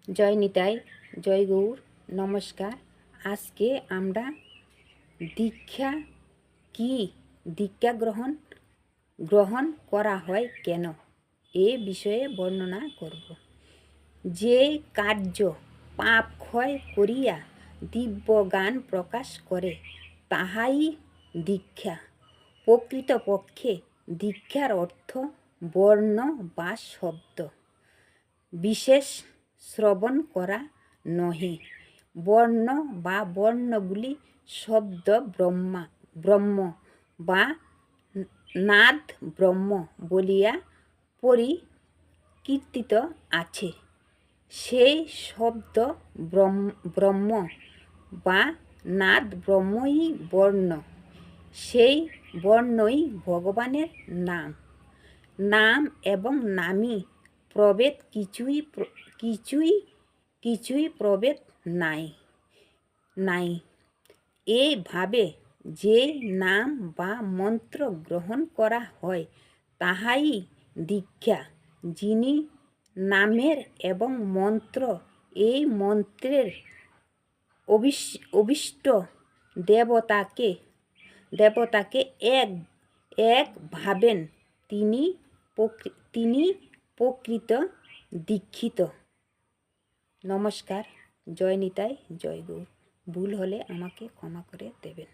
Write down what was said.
জয় নিতাই, জয় গৌর, নমস্কার। আজকে আমরা দীক্ষা কি, দীক্ষা গ্রহণ করা হয় কেন, এ বিষয়ে বর্ণনা করব। যে কার্য পাপ ক্ষয় করিয়া দিব্য জ্ঞান প্রকাশ করে তাহাই দীক্ষা। প্রকৃতপক্ষে দীক্ষার অর্থ বর্ণ বা শব্দ বিশেষ শ্রবণ করা নহে। বর্ণ বা বর্ণগুলি শব্দ ব্রহ্ম বা নাদ ব্রহ্ম বলিয়া পরিকীর্তিত আছে। সেই শব্দ ব্রহ্ম বা নাদ ব্রহ্মই বর্ণ, সেই বর্ণই ভগবানের নাম। নাম এবং নামী প্রভেদ কিছুই প্রভেদ নাই। এইভাবে যে নাম বা মন্ত্র গ্রহণ করা হয় তাহাই দীক্ষা। যিনি নামের এবং মন্ত্র, এই মন্ত্রের অভীষ্ট দেবতাকে এক ভাবেন, তিনি প্রকৃত দীক্ষিত। নমস্কার, জয় নিতাই, জয় গৌর। ভুল হলে আমাকে ক্ষমা করে দেবেন।